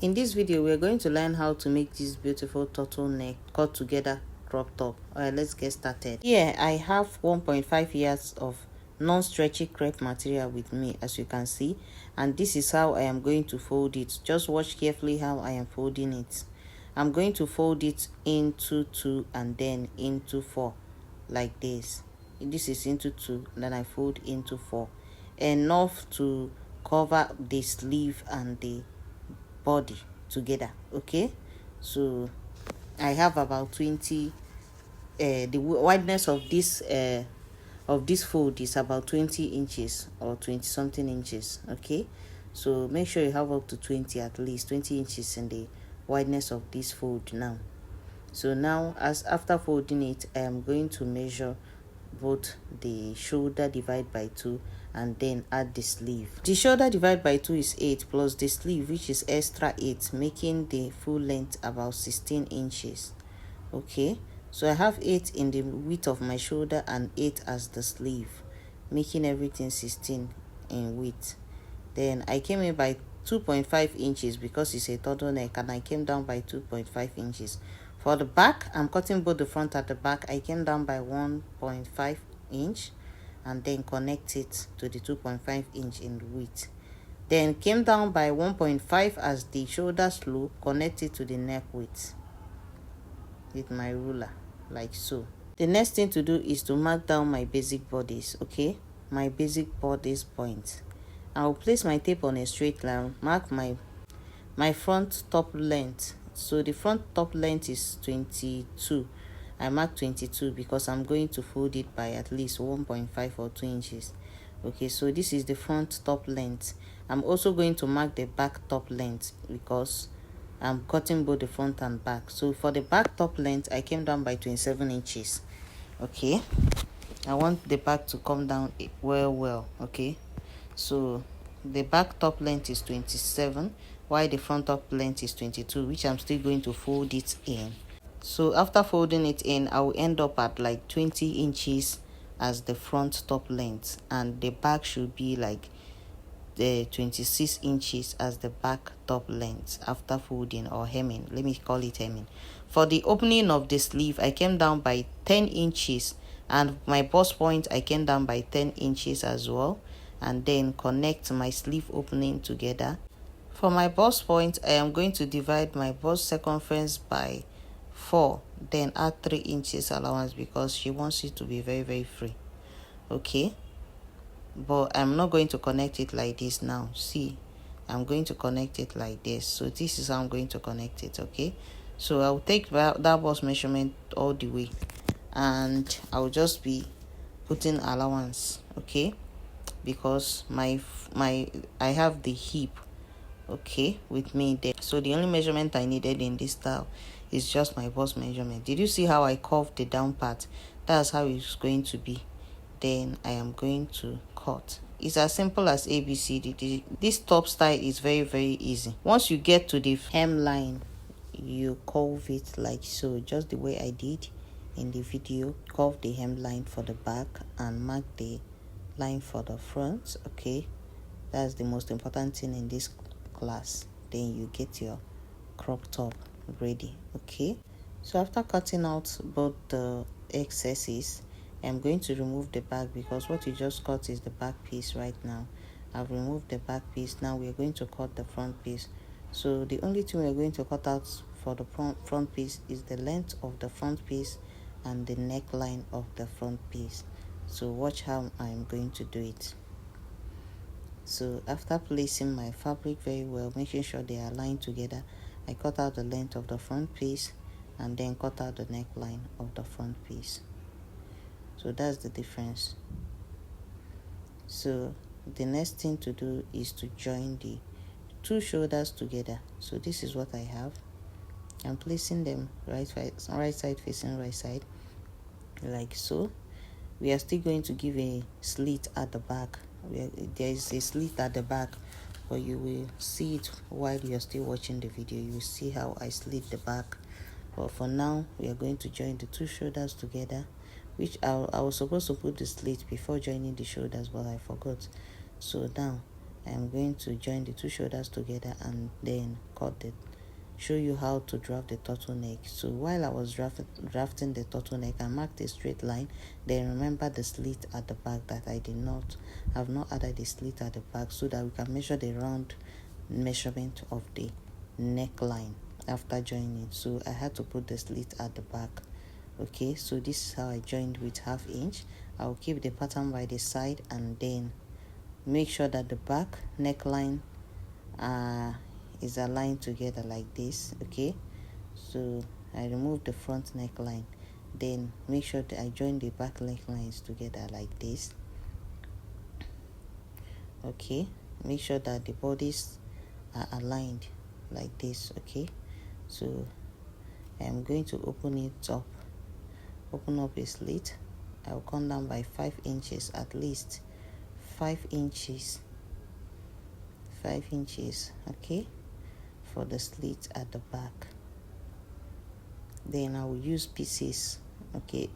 In this video, we are going to learn how to make this beautiful turtleneck cut together crop top. Alright, let's get started. Here, I have 1.5 yards of non-stretchy crepe material with me, as you can see, and this is how I am going to fold it. Just watch carefully how I am folding it. I'm going to fold it into 2 and then into 4, like this. This is into 2, then I fold into 4, enough to cover the sleeve and the body together. Okay, so I have about 20. The wideness of this fold is about 20 inches or 20 something inches. Okay, so make sure you have up to 20, at least 20 inches in the wideness of this fold now. So now, as after folding it, I am going to measure both the shoulder divide by 2 and then add the sleeve. The shoulder divide by 2 is 8 plus the sleeve, which is extra 8, making the full length about 16 inches. Okay, so I have 8 in the width of my shoulder and 8 as the sleeve, making everything 16 in width. Then I came in by 2.5 inches because it's a turtleneck, and I came down by 2.5 inches. For the back, I'm cutting both the front and the back. I came down by 1.5 inch and then connect it to the 2.5 inch in width. Then came down by 1.5 as the shoulder slope, connect it to the neck width with my ruler, like so. The next thing to do is to mark down my basic bodies. Okay, my basic bodies points. I'll place my tape on a straight line, mark my front top length. So the front top length is 22. I mark 22 because I'm going to fold it by at least 1.5 or 2 inches. Okay, so this is the front top length. I'm also going to mark the back top length because I'm cutting both the front and back. So for the back top length, I came down by 27 inches. Okay, I want the back to come down well. Okay, so the back top length is 27, while the front top length is 22, which I'm still going to fold it in. So after folding it in, I will end up at like 20 inches as the front top length, and the back should be like the 26 inches as the back top length after folding or hemming. Let me call it hemming. For the opening of the sleeve, I came down by 10 inches, and my bust point, I came down by 10 inches as well, and then connect my sleeve opening together. For my bust point, I am going to divide my bust circumference by 4, then add 3 inches allowance because she wants it to be very free. Okay, but I'm not going to connect it like this now. See, I'm going to connect it like this. So this is how I'm going to connect it. Okay, so I'll take that bust measurement all the way, and I'll just be putting allowance. Okay, because I have the hip, okay, with me there. So the only measurement I needed in this style is just my bust measurement. Did you see how I curved the down part? That's how it's going to be. Then I am going to cut. It's as simple as ABCD. This top style is very easy. Once you get to the hemline, you curve it like so, just the way I did in the video. Curve the hemline for the back and mark the line for the front. Okay, that's the most important thing in this class. Then you get your crop top ready. Okay, so after cutting out both the excesses, I'm going to remove the back because what you just cut is the back piece right now. I've removed the back piece. Now we're going to cut the front piece. So the only thing we're going to cut out for the front piece is the length of the front piece and the neckline of the front piece. So watch how I'm going to do it. So after placing my fabric very well, making sure they are aligned together, I cut out the length of the front piece and then cut out the neckline of the front piece. So that's the difference. So the next thing to do is to join the 2 shoulders together. So this is what I have. I'm placing them right side facing right side, like so. We are still going to give a slit at the back. There is a slit at the back, but you will see it while you're still watching the video. You will see how I slit the back. But for now, we are going to join the 2 shoulders together, which I was supposed to put the slit before joining the shoulders, but I forgot. So now I'm going to join the two shoulders together and then show you how to draft the turtleneck. So while I was drafting the turtleneck, I marked a straight line. Then remember the slit at the back that I have not added the slit at the back, so that we can measure the round measurement of the neckline after joining. So I had to put the slit at the back. Okay, so this is how I joined with 1/2 inch. I'll keep the pattern by the side and then make sure that the back neckline is aligned together like this. Okay, so I remove the front neckline, then make sure that I join the back necklines together like this. Okay, make sure that the bodies are aligned like this. Okay, so I'm going to open up a slit. I'll come down by 5 inches, at least 5 inches, okay, for the slit at the back. Then I will use pieces, okay,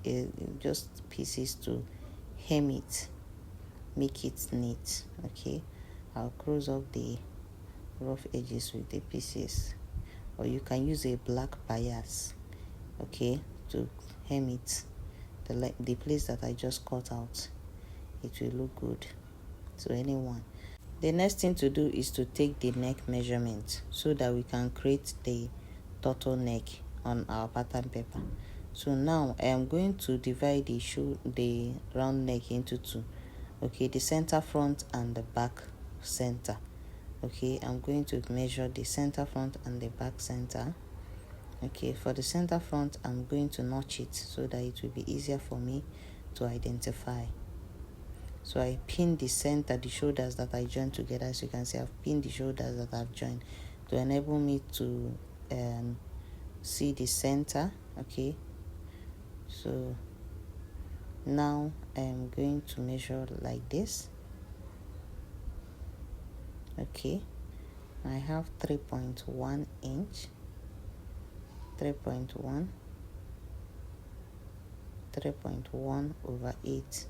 just pieces to hem it, make it neat. Okay, I'll close up the rough edges with the pieces, or you can use a black bias, okay, to hem it, the place that I just cut out. It will look good to anyone. The next thing to do is to take the neck measurement so that we can create the turtleneck on our pattern paper. So now I am going to divide the round neck into two. Okay, the center front and the back center. Okay, I'm going to measure the center front and the back center. Okay, for the center front, I'm going to notch it so that it will be easier for me to identify. So I pin the shoulders that I joined together. As you can see, I've pinned the shoulders that I've joined to enable me to see the center. Okay, so now I'm going to measure like this. Okay, I have 3.1 inch, 3.1 over 8.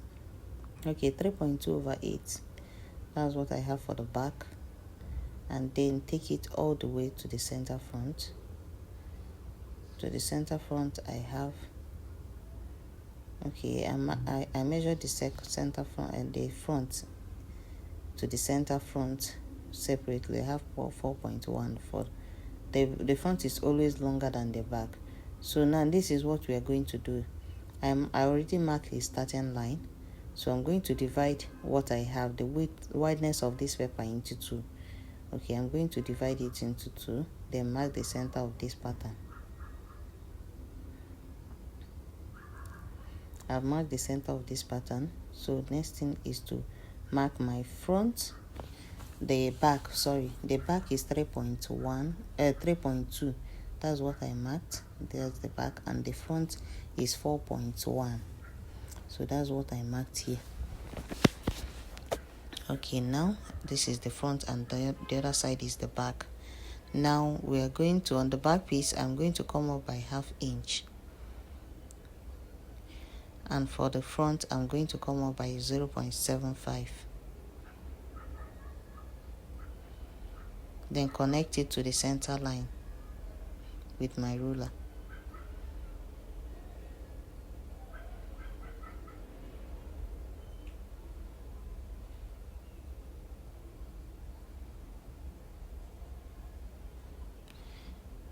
Okay, 3.2 over 8. That's what I have for the back. And then take it all the way to the center front. To the center front, I have, okay, I measured the center front and the front to the center front separately. I have 4.1 for the front is always longer than the back. So now this is what we are going to do. I already marked a starting line. So I'm going to divide what I have, the wideness of this paper, into 2. Okay, I'm going to divide it into 2, then mark the center of this pattern. I've marked the center of this pattern. So next thing is to mark my front. The back is 3.2. That's what I marked. There's the back, and the front is 4.1. So that's what I marked here. Okay, now this is the front and the other side is the back. Now we are going to, on the back piece, I'm going to come up by 1/2 inch. And for the front, I'm going to come up by 0.75. Then connect it to the center line with my ruler.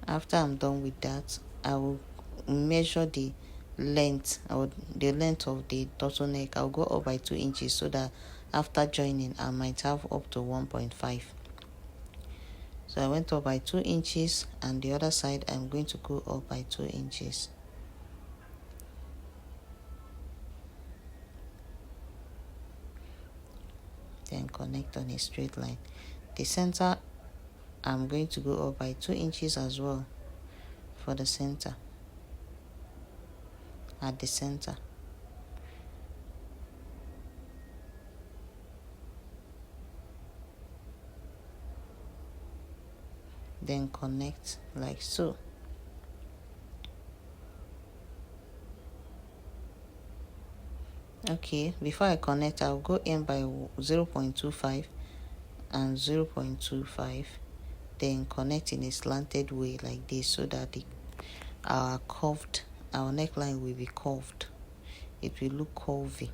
After I'm done with that, I will measure the length of the turtleneck. I'll go up by 2 inches so that after joining I might have up to 1.5. So I went up by 2 inches, and the other side I'm going to go up by 2 inches. Then connect on a straight line. The center, I'm going to go up by 2 inches as well for the center. At the center. Then connect like so. Okay, before I connect, I'll go in by 0.25 and 0.25, then connect in a slanted way like this, so that our neckline will be curved. It will look curvy.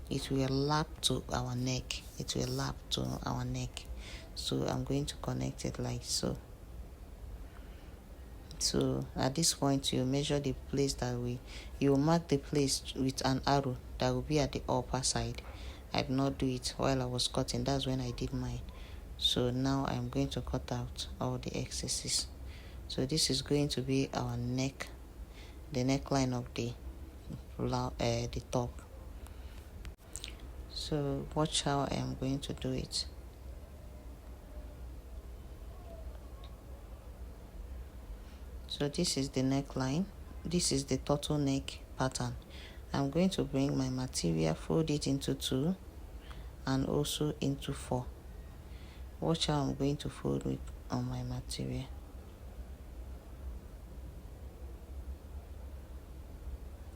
It will lap to our neck. It will lap to our neck. So I'm going to connect it like so. So at this point, you measure the place you mark the place with an arrow that will be at the upper side. I did not do it while I was cutting. That's when I did mine. So now I'm going to cut out all the excesses. So this is going to be our neck, the neckline of the top. So watch how I am going to do it. So this is the neckline. This is the turtleneck pattern. I'm going to bring my material, fold it into 2 and also into 4. Watch how I'm going to fold it on my material.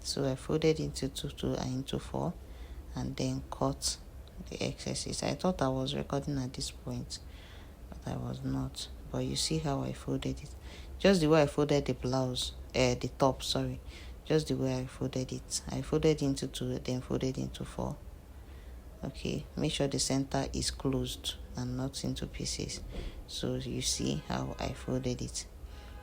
So I folded into 2 and into 4, and then cut the excesses. I thought I was recording at this point, but I was not. But you see how I folded it, just the way I folded the blouse, the top, sorry, just the way I folded it. I folded into 2, then folded into 4. Okay, make sure the center is closed and not into pieces. So you see how I folded it.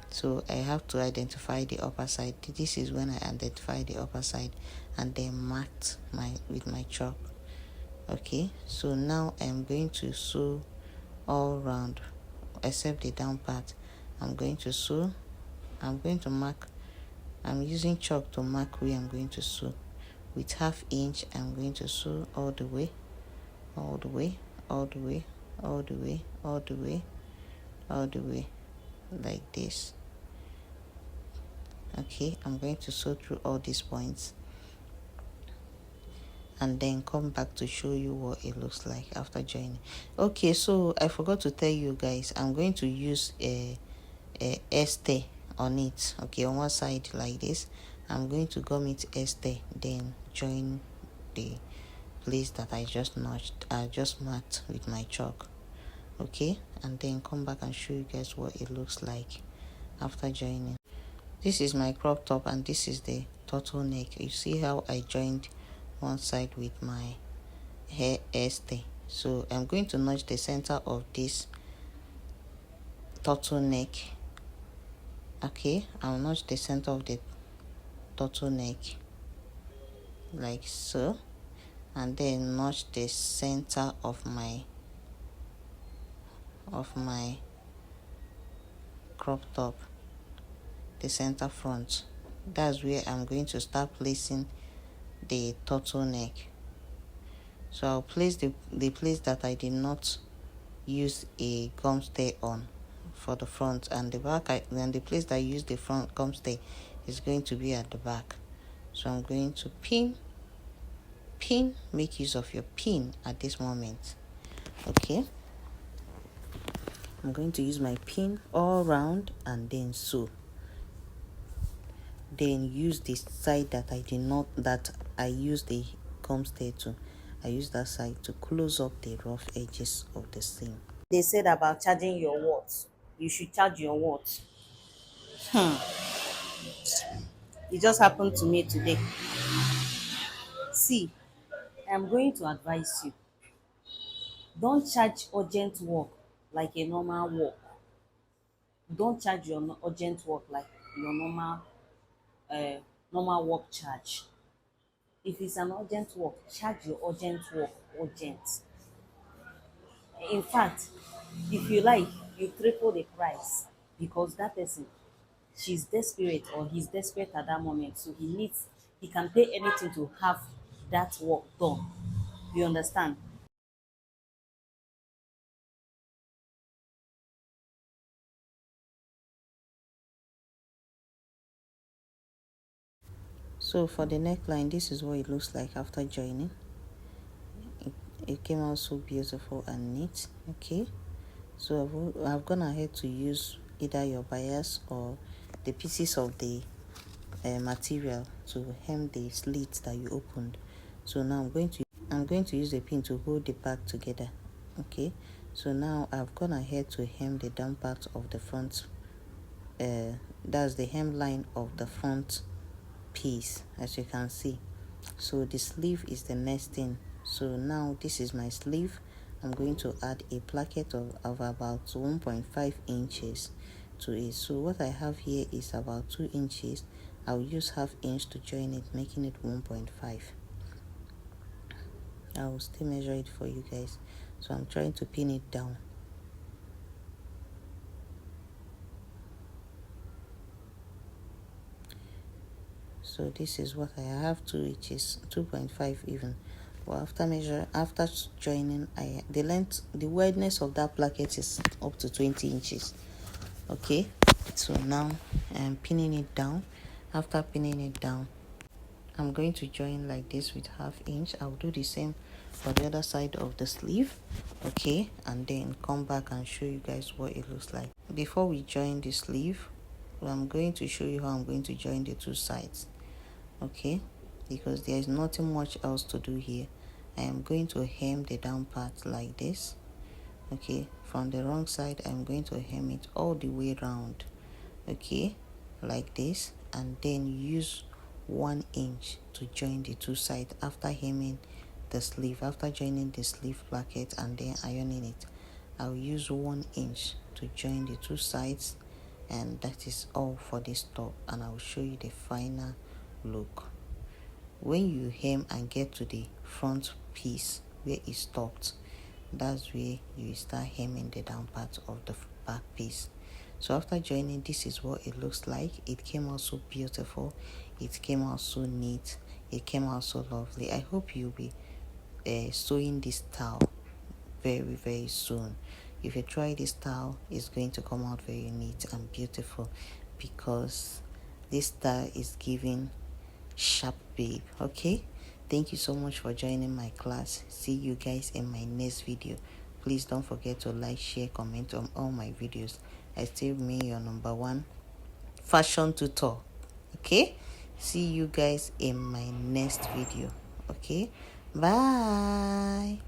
So I have to identify the upper side. This is when I identify the upper side and then marked with my chalk. Okay, so now I'm going to sew all round except the down part. I'm going to sew. I'm going to mark. I'm using chalk to mark where I'm going to sew. With 1/2 inch, I'm going to sew all the way, all the way, all the way, all the way, all the way, all the way, like this. Okay, I'm going to sew through all these points and then come back to show you what it looks like after joining. Okay, so I forgot to tell you guys, I'm going to use a este on it. Okay, on one side like this, I'm going to gum it este, then join the place that I just marked with my chalk. Okay, and then come back and show you guys what it looks like after joining. This is my crop top and this is the turtleneck. You see how I joined one side with my hair este. So I'm going to notch the center of this turtleneck. Okay, I'll notch the center of the turtleneck like so, and then notch the center of my crop top, the center front. That's where I'm going to start placing the turtleneck. So I'll place the place that I did not use a gum stay on for the front, and the back, then the place that I use the front gum stay is going to be at the back. So I'm going to pin, make use of your pin at this moment. Okay, I'm going to use my pin all round and then sew. Then use the side that I used the gum stay to. I use that side to close up the rough edges of the seam. They said about charging your words. You should charge your words. It just happened to me today. See, I'm going to advise you. Don't charge urgent work like a normal work. Don't charge your urgent work like your normal work charge. If it's an urgent work, charge your urgent work urgent. In fact, if you like, you triple the price, because that person, she's desperate or he's desperate at that moment, so he can pay anything to have that work done. You understand? So for the neckline, this is what it looks like after joining. It came out so beautiful and neat. Okay, so I've gone ahead to use either your bias or the pieces of the material to hem the slit that you opened. So now I'm I'm going to use a pin to hold the back together. Okay, so now I've gone ahead to hem the down part of the front, that's the hemline of the front piece, as you can see. So the sleeve is the next thing. So now this is my sleeve. I'm going to add a placket of about 1.5 inches to it. So what I have here is about 2 inches. I'll use ½ inch to join it, making it 1.5. I will still measure it for you guys. So I'm trying to pin it down. So this is what I have, 2 inches, 2.5 even. Well, after joining, the wideness of that placket is up to 20 inches. Okay, so now I'm pinning it down. After pinning it down, I'm going to join like this with ½ inch. I'll do the same for the other side of the sleeve. Okay, and then come back and show you guys what it looks like. Before we join the sleeve, I'm going to show you how I'm going to join the two sides. Okay, because there is nothing much else to do here. I am going to hem the down part like this. Okay, from the wrong side, I'm going to hem it all the way around. Okay, like this, and then use 1 inch to join the two sides after hemming the sleeve. After joining the sleeve placket and then ironing it, I'll use 1 inch to join the two sides, and that is all for this top. And I'll show you the final look. When you hem and get to the front piece where it stopped, that's where you start hemming the down part of the back piece. So after joining, this is what it looks like. It came out so beautiful, it came out so neat, it came out so lovely. I hope you'll be sewing this style very soon. If you try this style, it's going to come out very neat and beautiful, because this style is giving sharp babe. Okay, thank you so much for joining my class. See you guys in my next video. Please don't forget to like, share, comment on all my videos. I still remain your #1 fashion tutor. Okay, see you guys in my next video. Okay, bye.